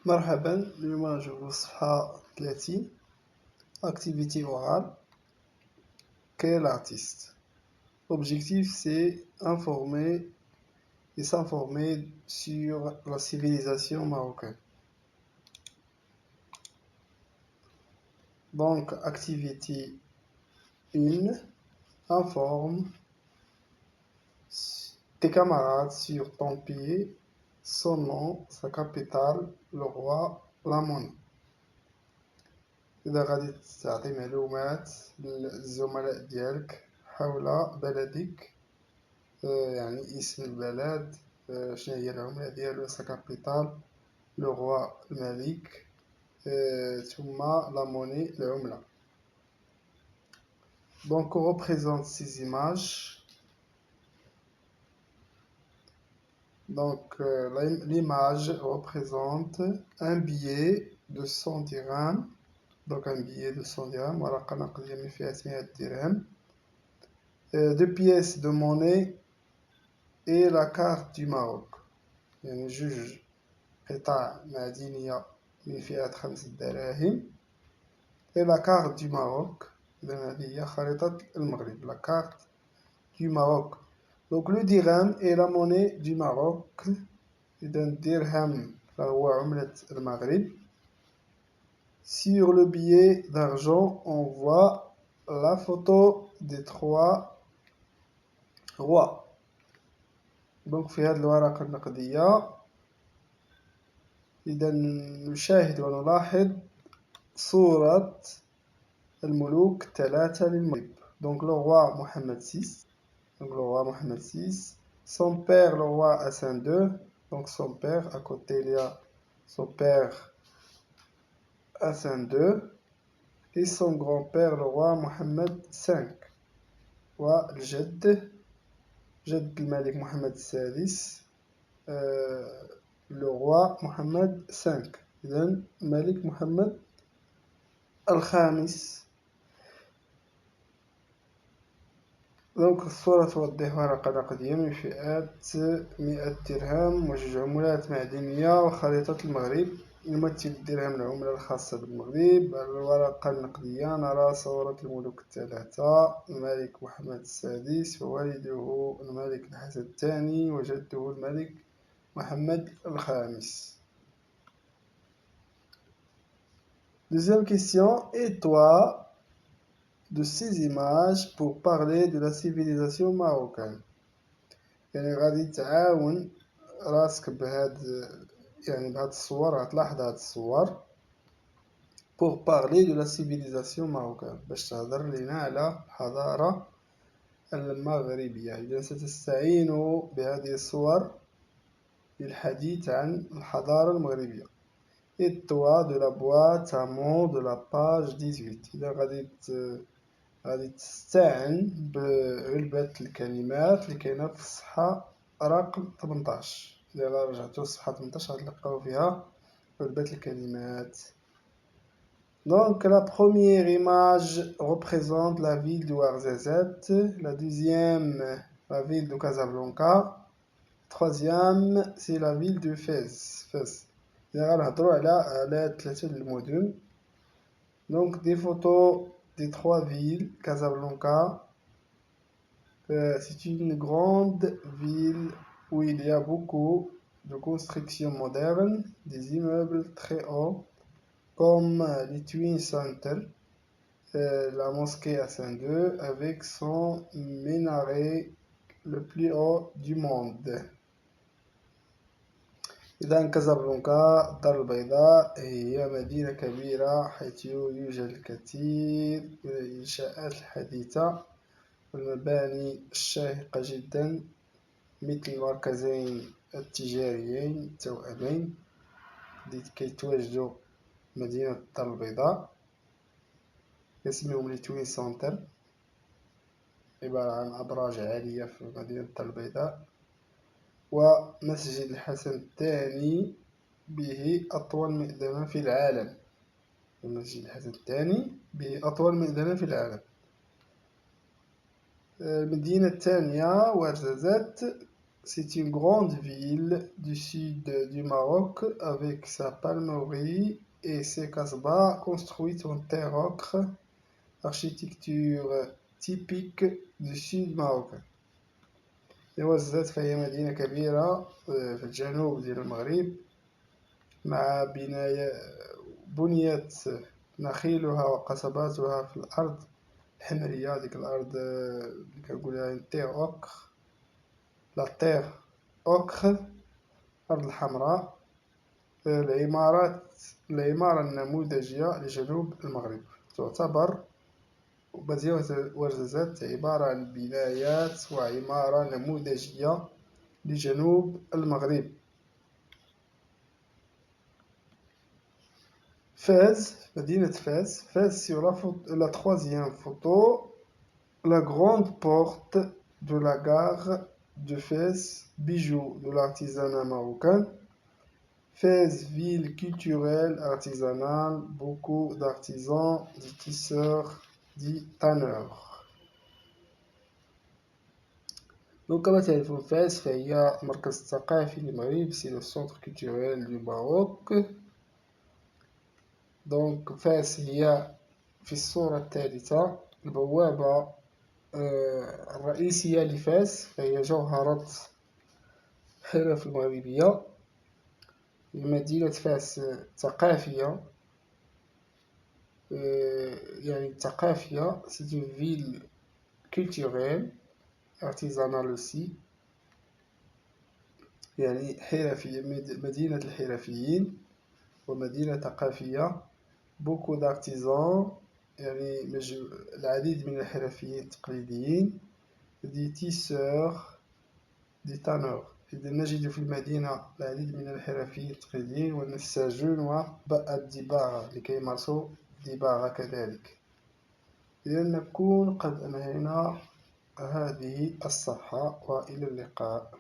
مرحبا. اليوم نشوفو الصفحة 30 activité orale. Quel artiste? L'objectif c'est informer et s'informer sur la civilisation marocaine. Donc activité 1, informe tes camarades sur ton pays, son nom, sa capitale, le roi, la monnaie. إذا غادي تعطي معلومات للزملاء ديالك حول بلدك، يعني اسم البلد، شنو هي العملة ديالو، سا كابيتال، لو روا الملك، ثم لا موني العملة. Donc on représente ces images. Donc l'image représente un billet de 100 dirhams. Donc un billet de 100 dirhams, ورقة نقدية من فئة 100 درهم. Deux pièces de monnaie et la carte du Maroc. يعني جوج قطع معدنية من فئة 5 دراهم. Et la carte du Maroc. إذن هذه هي خريطة المغرب. La carte du Maroc. Donc le dirham est la monnaie du Maroc. إذن dirham فهو عملة المغرب. Sur le billet d'argent, on voit la photo des 3 rois. Donc في هذه الورقة النقدية إذا نشاهد ونلاحظ صورة الملوك 3 للمغرب. Donc le roi Mohammed VI. Donc le roi Mohammed VI. Son père le roi Hassan II. Donc son père, à côté il y a son père Hassan II. Et son grand-père le roi Mohammed V. والجد جد الملك محمد السادس، le roi Mohammed V. إذن الملك محمد الخامس. دونك الصورة توضح ورقة نقدية من فئة 100 درهم وجوج عملات معدنية وخريطة المغرب يمثل الدرهم العملة الخاصة بالمغرب. على الورقة النقدية نرى صورة الملوك 3: الملك محمد السادس ووالده الملك الحسن الثاني وجده الملك محمد الخامس. Deuxième question, et toi de ces images pour parler de la civilisation marocaine. يعني غادي تعاون راسك بهاد الصور، غتلاحظ هاد الصور pour parler de la civilisation marocaine، باش تهضر لينا على الحضارة المغربية. إذا ستستعين بهذه الصور للحديث عن الحضارة المغربية. Et toi de la boîte à mots de la page 18. إذا غادي تستعن بعلبة الكلمات اللي كاينة في الصفحة رقم 18. إذا رجعتوا للصفحة 18 غتلقاو فيها علبة الكلمات. Donc la première image représente la ville de Ouarzazate, la deuxième la ville de Casablanca, troisième c'est la ville de Fès. إذا غنهضروا على 3 المدن. Donc des photos des 3 villes. Casablanca, c'est une grande ville où il y a beaucoup de constructions modernes, des immeubles très hauts comme les Twin Center, la mosquée Hassan II avec son minaret le plus haut du monde. إذا كازابلانكا الدار البيضاء هي مدينة كبيرة حيث يوجد الكثير من الإنشاءات الحديثة والمباني الشاهقة جدا مثل المركزين التجاريين التوأمين اللي كيتواجدوا مدينة الدار البيضاء، اسمهم توين سنتر، عبارة عن أبراج عالية في مدينة الدار البيضاء. ومسجد الحسن الثاني به أطول مئذنة في العالم. المسجد الحسن الثاني به أطول مئذنة في العالم. المدينة الثانية وارزازات C'est une grande ville du sud du Maroc avec sa palmerie et ses casbahs construites en terre ocre, architecture typique du sud marocain. وزات فهي مدينة كبيرة في الجنوب ديال المغرب مع بنيت نخيلها وقصباتها في الأرض الحمرية، ديك الأرض اللي كنقولها تيغ أوكر، لا تيغ أوكر، الأرض الحمراء. العمارة النموذجية لجنوب المغرب تعتبر مدينة ورزازات عبارة عن بنايات وعمارة نموذجية لجنوب المغرب. Fès, مدينة فاس. Fès sur la troisième photo, la grande porte de la gare de Fès, bijou de l'artisanat marocain. Fès, ville culturelle, artisanale, beaucoup d'artisans, des tisseurs, des tanneurs. Donc كما تعرفون فاس فهي المركز الثقافي للمغرب، سي لو سونتر كولتوريل دو ماروك. دونك فاس هي في الصورة الثالثة البوابة الرئيسية لفاس، فهي جوهرة الحرف المغربية. مدينة فاس ثقافية، يعني ثقافية. c'est une ville culturelle artisanale aussi، يعني حرفية، مدينة الحرفيين ومدينة ثقافية. beaucoup d'artisans، يعني العديد من الحرفيين التقليديين. des tisseurs، des tanneurs. إذا نجد في المدينة العديد من الحرفيين التقليديين والنساجون والدباغة لكي يمارسوا الدباغة كذلك. إذا نكون قد أنهينا هذه الصفحة، وإلى اللقاء.